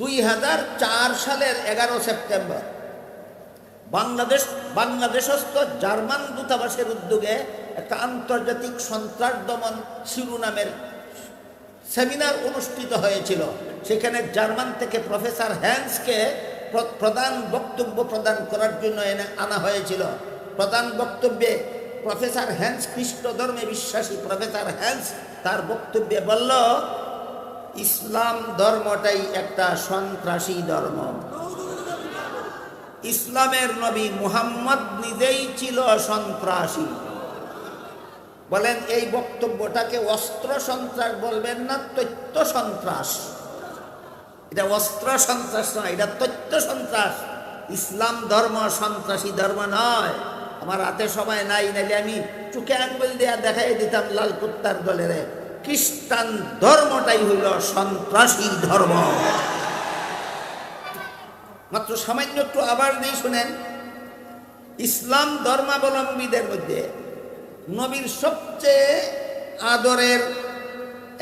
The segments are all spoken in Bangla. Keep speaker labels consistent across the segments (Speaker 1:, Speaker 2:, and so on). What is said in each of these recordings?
Speaker 1: 2004 সালের 11 সেপ্টেম্বর বাংলাদেশস্থ জার্মান দূতাবাসের উদ্যোগে একটা আন্তর্জাতিক সন্ত্রাস দমন শিরোনামের সেমিনার অনুষ্ঠিত হয়েছিল। সেখানে জার্মান থেকে প্রফেসর হ্যান্সকে প্রধান বক্তব্য প্রদান করার জন্য আনা হয়েছিল। প্রধান বক্তব্যে প্রফেসর হ্যান্স খ্রিস্ট ধর্মে বিশ্বাসী প্রফেসর হ্যান্স তার বক্তব্যে বলল, ইসলাম ধর্মটাই একটা সন্ত্রাসী ধর্ম। ইসলামের নবী মুহাম্মদ নিজেই ছিল সন্ত্রাসী। বলেন, এই বক্তব্যটাকে অস্ত্র সন্ত্রাস বলবেন না তথ্য সন্ত্রাস? এটা অস্ত্র সন্ত্রাস নয়, এটা তথ্য সন্ত্রাস। ইসলাম ধর্ম সন্ত্রাসী ধর্ম নয়। আমার হাতে সময় নাই, নাইলে আমি চোখে আঙ্গুল দেয়া দেখাই দিতাম লাল কুত্তার দলের। খ্রিস্টান ধর্মটাই হইল সন্ত্রাসী ধর্ম। মাত্র সামান্য একটু আবার নেই, শুনেন। ইসলাম ধর্মাবলম্বীদের মধ্যে নবীর সবচেয়ে আদরের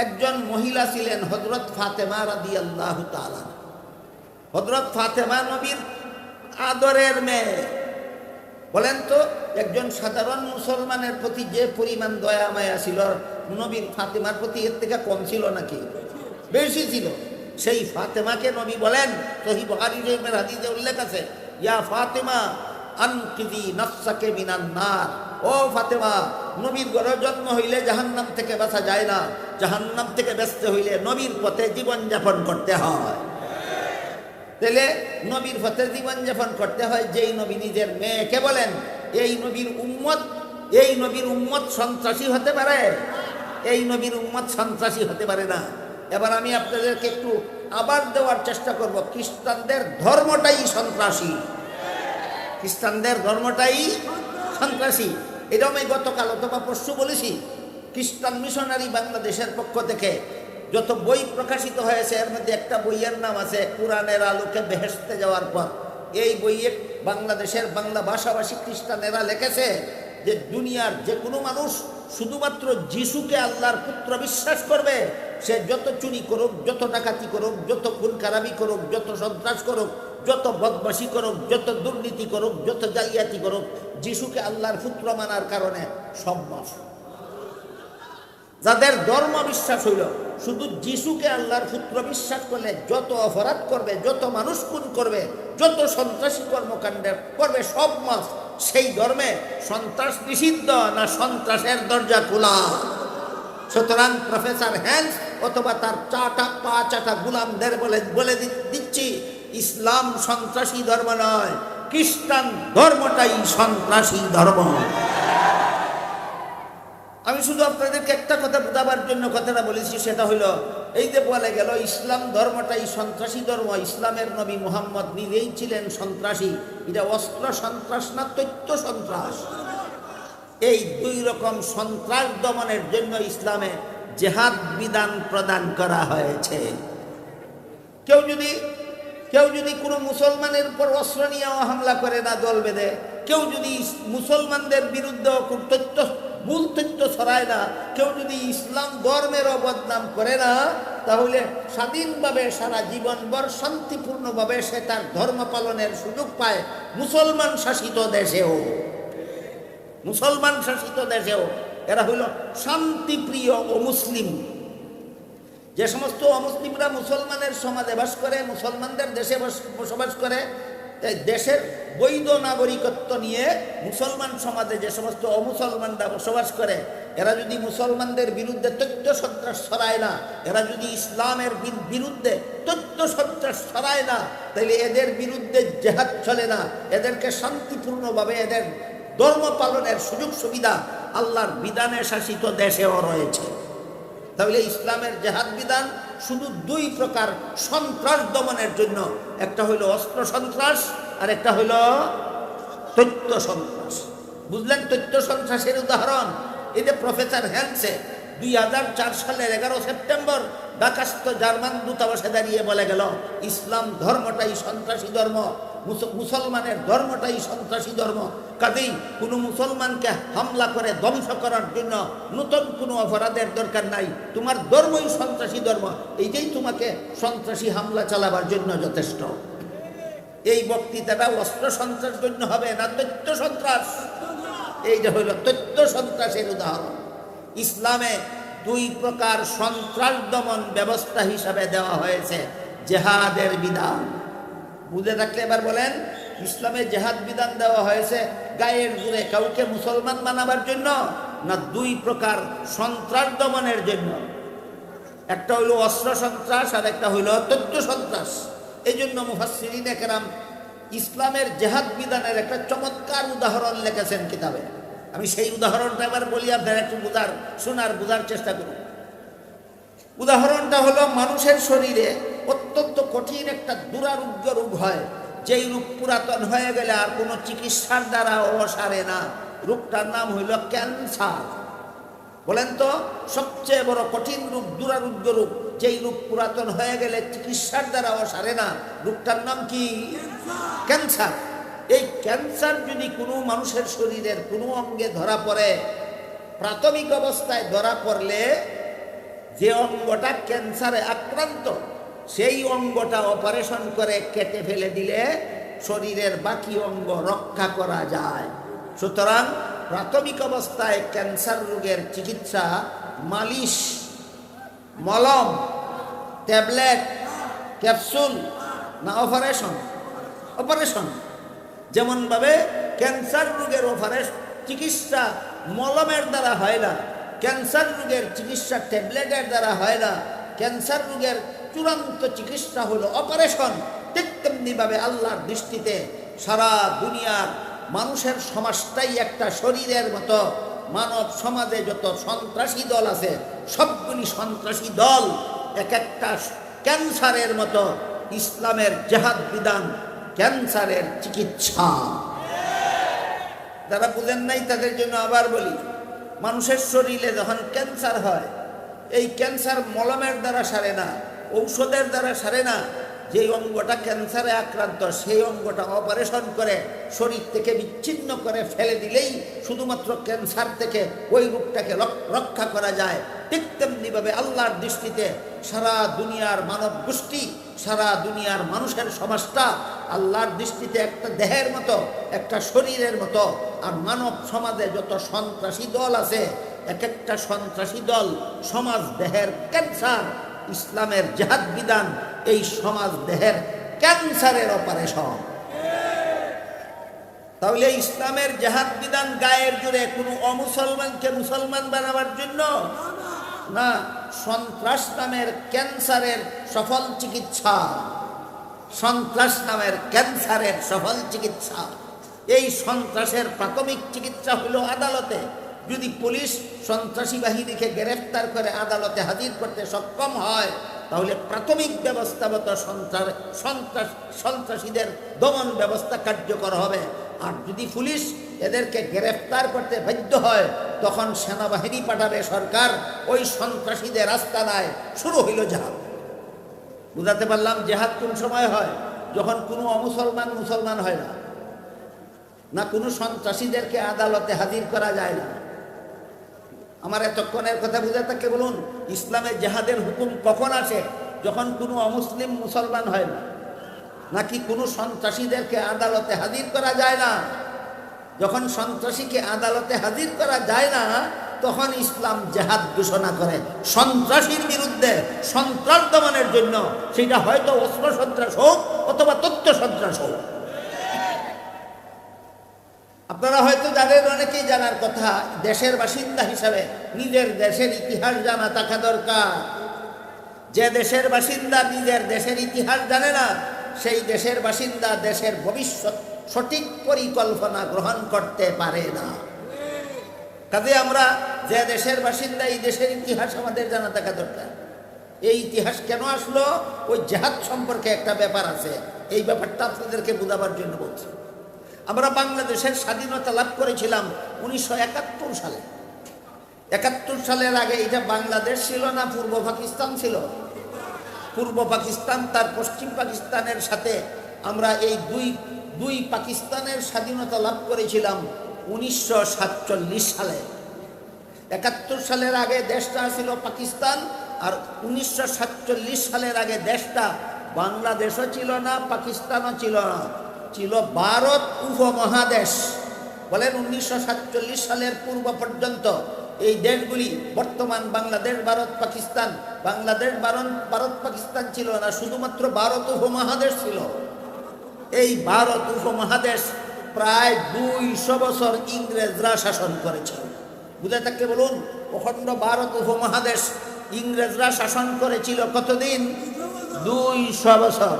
Speaker 1: একজন মহিলা ছিলেন হযরত ফাতেমা রাদিয়াল্লাহু তাআলা। হযরত ফাতেমা নবীর আদরের মেয়ে। বলেন তো, একজন সাধারণ মুসলমানের প্রতি যে পরিমাণ দয়া মায়া ছিল, নবীর ফাতেমার প্রতি এর থেকে কম ছিল নাকি? বেশি ছিল। সেই ফাতেমাকে নবী বলেন, সহিহ বুখারী শরীফের হাদিসে উল্লেখ আছে, ইয়া ফাতেমা আনকিযি নাফসাকে মিনান নার। ও ফাতেমা, নবীর ঘরে জন্ম হইলে জাহান্নাম থেকে বাঁচা যায় না। জাহান্নাম থেকে বাঁচতে হইলে নবীর পথে জীবনযাপন করতে হয়। তাহলে নবীর পথে জীবনযাপন করতে হয়। যেই নবী নিজের মেয়েকে বলেন, এই নবীর উম্মত সন্ত্রাসী হতে পারে? এই নবীর উম্মত সন্ত্রাসী হতে পারে না। এবার আমি আপনাদেরকে একটু আবার দেওয়ার চেষ্টা করব। খ্রিস্টানদের ধর্মটাই সন্ত্রাসী। খ্রিস্টানদের ধর্মটাই সন্ত্রাসী। এটাও আমি গতকাল অথবা পরশু বলেছি। খ্রিস্টান মিশনারি বাংলাদেশের পক্ষ থেকে যত বই প্রকাশিত হয়েছে, এর মধ্যে একটা বইয়ের নাম আছে কুরআনের আলোকে বেহেশতে যাওয়ার পথ। এই বইয়ে বাংলাদেশের বাংলা ভাষাভাষী খ্রিস্টানেরা লিখেছে যে দুনিয়ার যে কোনো মানুষ শুধুমাত্র যিশুকে আল্লাহর পুত্র বিশ্বাস করবে, সে যত চুরি করুক, যত ডাকাতি করুক, যত খুন খারাপি করুক, যত সন্ত্রাস করুক, যত বদমাশি করুক, যত দুর্নীতি করুক, যত জালিয়াতি করুক, যিশুকে আল্লাহর পুত্র মানার কারণে সব মাফ। যাদের ধর্ম বিশ্বাস হইল শুধু যিশুকে আল্লাহর পুত্র বিশ্বাস করলে যত অপরাধ করবে, যত মানুষ খুন করবে, যত সন্ত্রাসী কর্মকাণ্ড করবে, সব মাফ। সেই ধর্মে সন্ত্রাস নিষিদ্ধ না সন্ত্রাসের দরজা খোলা? সুতরাং প্রফেসর হ্যান্স অথবা তার পা চাটা গুলামদের বলে দিচ্ছি, ইসলাম সন্ত্রাসী ধর্ম নয়, খ্রিস্টান ধর্মটাই সন্ত্রাসী ধর্ম। আমি শুধু আপনাদেরকে একটা কথা বোঝাবার জন্য কথাটা বলেছি, সেটা হলো এই যে বলে গেল ইসলাম ধর্মটাই সন্ত্রাসী ধর্ম, ইসলামের নবী মুহাম্মদ নিজেই ছিলেন সন্ত্রাসী। এটা অস্ত্র সন্ত্রাস না তথ্য সন্ত্রাস? এই দুই রকম সন্ত্রাস দমনের জন্য ইসলামে জেহাদ বিধান প্রদান করা হয়েছে। কেউ যদি কোনো মুসলমানের উপর অস্ত্র নিয়ে হামলা করে না, দল বেঁধে, কেউ যদি মুসলমানদের বিরুদ্ধে ভুল তথ্য ছড়ায় না, কেউ যদি ইসলাম ধর্মেরও বদনাম করে না, তাহলে স্বাধীনভাবে সারা জীবনভর শান্তিপূর্ণভাবে সে তার ধর্ম পালনের সুযোগ পায় মুসলমান শাসিত দেশেও। এরা হইল শান্তিপ্রিয় অমুসলিম। যে সমস্ত অমুসলিমরা মুসলমানের সমাজে বাস করে, মুসলমানদের দেশে বসবাস করে, দেশের বৈধ নাগরিকত্ব নিয়ে মুসলমান সমাজে যে সমস্ত অমুসলমানরা বসবাস করে, এরা যদি মুসলমানদের বিরুদ্ধে তথ্য সন্ত্রাস ছড়ায় না, এরা যদি ইসলামের বিরুদ্ধে তথ্য সন্ত্রাস ছড়ায় না, তাহলে এদের বিরুদ্ধে জেহাদ চলে না। এদেরকে শান্তিপূর্ণভাবে এদের ধর্ম পালনের সুযোগ সুবিধা আল্লাহর বিধানে শাসিত দেশেও রয়েছে। তাহলে ইসলামের জেহাদ বিধান শুধু দুই প্রকার সন্ত্রাস দমনের জন্য, একটা হইল অস্ত্র সন্ত্রাস আর একটা হইল তথ্য সন্ত্রাস। বুঝলেন তথ্য সন্ত্রাসের উদাহরণ? এই যে প্রফেসর হ্যান্সে 2004 সালের 11 সেপ্টেম্বর ঢাকাস্থ জার্মান দূতাবাসে দাঁড়িয়ে বলে গেল, ইসলাম ধর্মটাই সন্ত্রাসী ধর্ম, মুসলমানের ধর্মটাই সন্ত্রাসী ধর্ম। কাজেই কোনো মুসলমানকে হামলা করে ধ্বংস করার জন্য নতুন কোনো অপরাধের দরকার নাই, তোমার ধর্মই সন্ত্রাসী ধর্ম, এইটাই তোমাকে সন্ত্রাসী হামলা চালাবার জন্য যথেষ্ট। এই বক্তৃতাটা অস্ত্র সন্ত্রাস জন্য হবে না তথ্য সন্ত্রাস। এইটা হইল তথ্য সন্ত্রাসের উদাহরণ। ইসলামে 2 প্রকার সন্ত্রাস দমন ব্যবস্থা হিসাবে দেওয়া হয়েছে। জেহাদের বিধান বুঝে থাকলে এবার বলেন, ইসলামে জেহাদ বিধান দেওয়া হয়েছে গায়ের জোরে কাউকে মুসলমান বানাবার জন্য, না 2 প্রকার সন্ত্রাস দমনের জন্য? একটা হইল অস্ত্র সন্ত্রাস আর একটা হইল তথ্য সন্ত্রাস। এই জন্য মুফাসসিরিনে কেরাম ইসলামের জেহাদ বিধানের একটা চমৎকার উদাহরণ লিখেছেন কিতাবে। আমি সেই উদাহরণটা এবার বলি, আপনারা একটু বোঝার চেষ্টা করুন। উদাহরণটা হলো, মানুষের শরীরে অত্যন্ত কঠিন একটা দুরারোগ্য রোগ হয়, যেই রোগ পুরাতন হয়ে গেলে আর কোনো চিকিৎসার দ্বারা সারে না। রোগটার নাম হইল ক্যান্সার। বলেন তো, সবচেয়ে বড় কঠিন রোগ, দুরারোগ্য রোগ, যেই রোগ পুরাতন হয়ে গেলে চিকিৎসার দ্বারা সারে না, রোগটার নাম কি? ক্যান্সার। এই ক্যান্সার যদি কোনো মানুষের শরীরের কোনো অঙ্গে ধরা পড়ে, প্রাথমিক অবস্থায় ধরা পড়লে যে অঙ্গটা ক্যান্সারে আক্রান্ত, সেই অঙ্গটা অপারেশন করে কেটে ফেলে দিলে শরীরের বাকি অঙ্গ রক্ষা করা যায়। সুতরাং প্রাথমিক অবস্থায় ক্যান্সার রোগের চিকিৎসা মালিশ, মলম, ট্যাবলেট, ক্যাপসুল না অপারেশন? অপারেশন। যেমনভাবে ক্যান্সার রোগের চিকিৎসা মলমের দ্বারা হয় না, ক্যান্সার রোগের চিকিৎসা ট্যাবলেটের দ্বারা হয় না, ক্যান্সার রোগের চূড়ান্ত চিকিৎসা হলো অপারেশন। ঠিক তেমনিভাবে আল্লাহর দৃষ্টিতে সারা দুনিয়ার মানুষের সমাজটাই একটা শরীরের মতো। মানব সমাজে যত সন্ত্রাসী দল আছে, সবগুলি সন্ত্রাসী দল এক একটা ক্যান্সারের মতো। ইসলামের জেহাদ বিধান ক্যান্সারের চিকিৎসা। যারা বুঝেন নাই তাদের জন্য আবার বলি, মানুষের শরীরে যখন ক্যান্সার হয়, এই ক্যান্সার মলমের দ্বারা সারে না, ঔষধের দ্বারা সারে না। যেই অঙ্গটা ক্যান্সারে আক্রান্ত, সেই অঙ্গটা অপারেশন করে শরীর থেকে বিচ্ছিন্ন করে ফেলে দিলেই শুধুমাত্র ক্যান্সার থেকে ওই রোগটাকে রক্ষা করা যায়। ঠিক তেমনিভাবে আল্লাহর দৃষ্টিতে সারা দুনিয়ার মানব গোষ্ঠী, সারা দুনিয়ার মানুষের সমাজটা আল্লাহর দৃষ্টিতে একটা দেহের মতো, একটা শরীরের মতো। আর মানব সমাজে যত সন্ত্রাসী দল আছে, এক একটা সন্ত্রাসী দল সমাজ দেহের ক্যান্সার। ইসলামের জেহাদ বিধান এই সমাজ দেহের ক্যান্সারের অপারেশন। তাহলে ইসলামের জেহাদ বিধান গায়ের জোরে কোনো অমুসলমানকে মুসলমান বানাবার জন্য না, সন্ত্রাস নামের ক্যান্সারের সফল চিকিৎসা। সন্ত্রাস নামের ক্যান্সারের সফল চিকিৎসা। এই সন্ত্রাসের প্রাথমিক চিকিৎসা হলো আদালতে। যদি পুলিশ সন্ত্রাসী বাহিনীকে গ্রেফতার করে আদালতে হাজির করতে সক্ষম হয়, তাহলে প্রাথমিক ব্যবস্থাগত সন্ত্রাসীদের দমন ব্যবস্থা কার্যকর হবে। আর যদি পুলিশ এদেরকে গ্রেফতার করতে বাধ্য হয়, তখন সেনাবাহিনী পাঠাবে সরকার, ওই সন্ত্রাসীদের আস্তানায় শুরু হইল জেহাদ। বুঝাতে পারলাম জেহাদ কোন সময় হয়? যখন কোনো অমুসলমান মুসলমান হয় না, না কোনো সন্ত্রাসীদেরকে আদালতে হাজির করা যায় না। আমার এতক্ষণের কথা বুঝে থাকে বলুন, ইসলামের জেহাদের হুকুম কখন আসে? যখন কোনো অমুসলিম মুসলমান হয় না, নাকি কোনো সন্ত্রাসীদেরকে আদালতে হাজির করা যায় না। যখন সন্ত্রাসীকে আদালতে হাজির করা যায় না, তখন ইসলাম জেহাদ ঘোষণা করে সন্ত্রাসীর বিরুদ্ধে, সন্ত্রাস দমনের জন্য। সেটা হয়তো অস্ত্র সন্ত্রাস হোক অথবা তথ্য সন্ত্রাস হোক। আপনারা হয়তো জানেন, অনেকেই জানার কথা, দেশের বাসিন্দা হিসাবে নিজের দেশের ইতিহাস জানা থাকা দরকার। যে দেশের বাসিন্দা নিজের দেশের ইতিহাস জানে না, সেই দেশের বাসিন্দা দেশের ভবিষ্যৎ সঠিক পরিকল্পনা গ্রহণ করতে পারে না। কাজে আমরা যে দেশের বাসিন্দা, এই দেশের ইতিহাস আমাদের জানা থাকা দরকার। এই ইতিহাস কেন আসলো? ওই জেহাদ সম্পর্কে একটা ব্যাপার আছে, এই ব্যাপারটা আপনাদেরকে বোঝাবার জন্য বলছি। আমরা বাংলাদেশের স্বাধীনতা লাভ করেছিলাম 1971 সালে। 71 সালের আগে এটা বাংলাদেশ ছিল না পূর্ব পাকিস্তান ছিল? পূর্ব পাকিস্তান তার পশ্চিম পাকিস্তানের সাথে আমরা এই দুই পাকিস্তানের স্বাধীনতা লাভ করেছিলাম 1947 সালে। 71 সালের আগে দেশটা ছিল পাকিস্তান, আর 1947 সালের আগে দেশটা বাংলাদেশও ছিল না, পাকিস্তানও ছিল না, ছিল ভারত উপমহাদেশ। বলেন 1947 সালের পূর্ব পর্যন্ত এই দেশগুলি বর্তমান বাংলাদেশ, ভারত, পাকিস্তান, বাংলাদেশ, ভারত, পাকিস্তান ছিল না, শুধুমাত্র ভারত উপমহাদেশ ছিল। এই ভারত উপমহাদেশ প্রায় 200 বছর ইংরেজরা শাসন করেছিল। বুঝে থাকলে বলুন, অখণ্ড ভারত উপমহাদেশ ইংরেজরা শাসন করেছিল কতদিন? 200 বছর।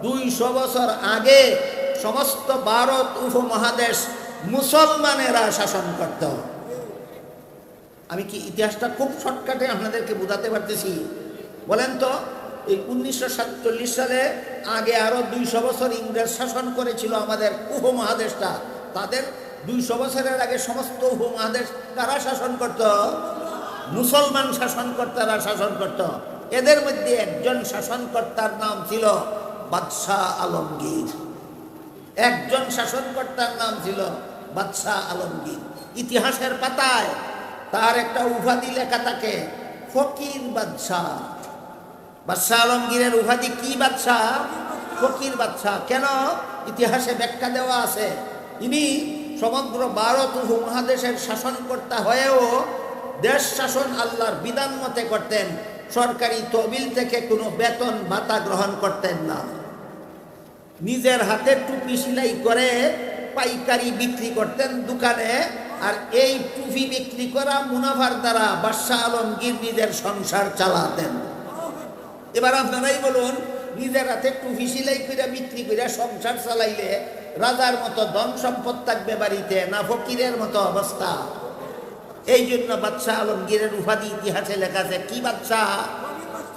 Speaker 1: 200 বছর আগে সমস্ত ভারত উপমহাদেশ মুসলমানেরা শাসন করত। আমি কি ইতিহাসটা খুব শর্টকাটে আপনাদেরকে বোঝাতে পারতেছি? বলেন তো, এই 1947 সালে আগে আরো 200 বছর ইংরেজ শাসন করেছিল আমাদের উপমহাদেশটা। তাদের 200 বছরের আগে সমস্ত উপমহাদেশ কারা শাসন করত? মুসলমান শাসনকর্তারা শাসন করত। এদের মধ্যে একজন শাসনকর্তার নাম ছিল বাদশাহ আলমগীর। একজন শাসনকর্তার নাম ছিল বাদশাহ আলমগীর। ইতিহাসের পাতায় তার একটা উপাধি লেখা থাকে, ফকির বাদশাহ। বাদশাহ আলমগীরের উপাধি কি? বাদশাহ, ফকির বাদশাহ। কেন? ইতিহাসে ব্যাখ্যা দেওয়া আছে। ইনি সমগ্র ভারত উপমহাদেশের শাসনকর্তা হয়েও দেশ শাসন আল্লাহর বিধান মতে করতেন। সরকারি তহবিল থেকে কোনো বেতন ভাতা গ্রহণ করতেন না। নিজের হাতে টুপি সেলাই করে পাইকারি বিক্রি করতেন দোকানে, আর এই টুপি বিক্রি করা মুনাফার দ্বারা বাদশাহ আলমগীর নিজের সংসার চালাতেন। এবার আপনারাই বলুন, নিজের হাতে টুপি সেলাই করে বিক্রি করে সংসার চালাইলে রাজার মতো ধন সম্পদ থাকবে বাড়িতে, না ফকিরের মতো অবস্থা? এই জন্য বাদশাহ আলমগীরের উপাধি ইতিহাসে লেখা আছে কি? বাদশাহ,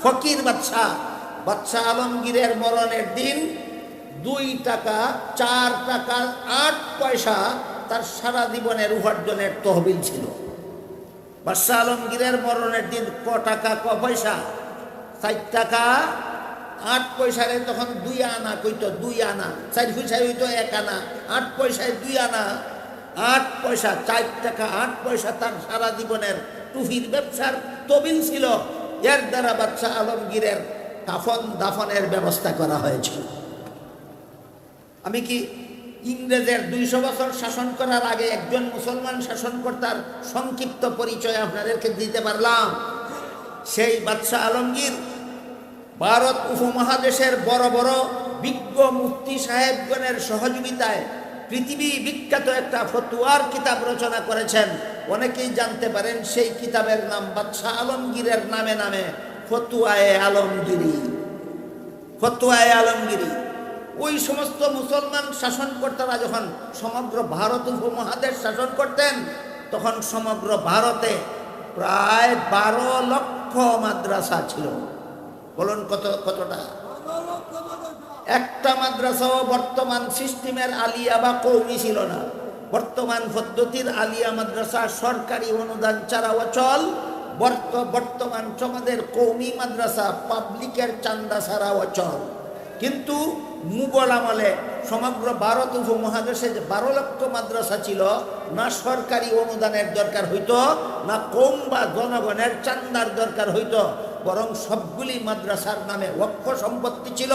Speaker 1: ফকির বাদশাহ। বাদশাহ আলমগীরের মরণের দিন 2 টাকা 4 টাকা 8 পয়সা তার সারা জীবনের উপার্জনের তহবিল ছিল। বাদশাহ আলমগীরের মরণের দিন ক টাকা ক পয়সা? 4 টাকা 8 পয়সারে তখন 2 আনা কইতো, 2 আনা। 4 পয়সায় হইতো 1 আনা, 8 পয়সায় 2 আনা। 8 পয়সা, 4 টাকা 8 পয়সা তার সারা জীবনের টুফির ব্যবসার তহবিল ছিল। এর দ্বারা বাদশাহ আলমগীরের কাফন দাফনের ব্যবস্থা করা হয়েছিল। আমি কি ইংরেজের 200 বছর শাসন করার আগে একজন মুসলমান শাসনকর্তার সংক্ষিপ্ত পরিচয় আপনাদেরকে দিতে পারলাম। সেই বাদশাহ আলমগীর ভারত উপমহাদেশের বড় বড় বিজ্ঞ মুফতি সাহেবগণের সহযোগিতায় পৃথিবী বিখ্যাত একটা ফতুয়ার কিতাব রচনা করেছেন। অনেকেই জানতে পারেন সেই কিতাবের নাম বাদশাহ আলমগীরের নামে নামে ফতুয়ায়ে আলমগীরি। ফতুয়ায়ে আলমগীরি। ওই সমস্ত মুসলমান শাসনকর্তারা যখন সমগ্র ভারত উপমহাদেশ শাসন করতেন, তখন সমগ্র ভারতে প্রায় 12 লক্ষ মাদ্রাসা ছিল। বলুন কতটা? একটা মাদ্রাসাও বর্তমান সিস্টেমের আলিয়া বা কওমি ছিল না। বর্তমান পদ্ধতির আলিয়া মাদ্রাসা সরকারি অনুদান ছাড়া অচল। বর্তমান সমাজের কওমি মাদ্রাসা পাবলিকের চান্দা ছাড়া অচল। কিন্তু মুঘল আমলে সমগ্র ভারত উপমহাদেশে যে 12 লক্ষ মাদ্রাসা ছিল, না সরকারি অনুদানের দরকার হইতো, না কম বা জনগণের চান্দার দরকার হইতো, বরং সবগুলি মাদ্রাসার নামে ওয়াকফ সম্পত্তি ছিল।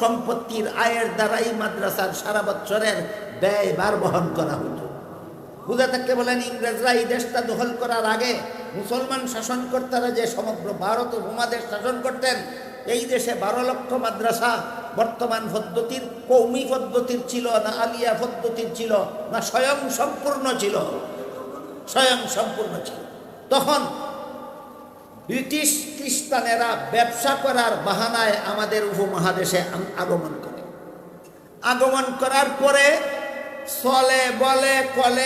Speaker 1: সম্পত্তির আয়ের দ্বারাই মাদ্রাসার সারা বছরের ব্যয়ভার বহন করা হতো। বুঝে থাকতে বলেন, ইংরেজরা এই দেশটা দখল করার আগে মুসলমান শাসনকর্তারা যে সমগ্র ভারত উপমহাদেশ শাসন করতেন, এই দেশে 12 লক্ষ মাদ্রাসা বর্তমান পদ্ধতির কওমি পদ্ধতির ছিল, না আলিয়া পদ্ধতির ছিল, না স্বয়ং সম্পূর্ণ ছিল? স্বয়ং সম্পূর্ণ ছিল। তখন ব্রিটিশ খ্রিস্টানেরা ব্যবসা করার বাহানায় আমাদের উপমহাদেশে আগমন করে। আগমন করার পরে চলে বলে কলে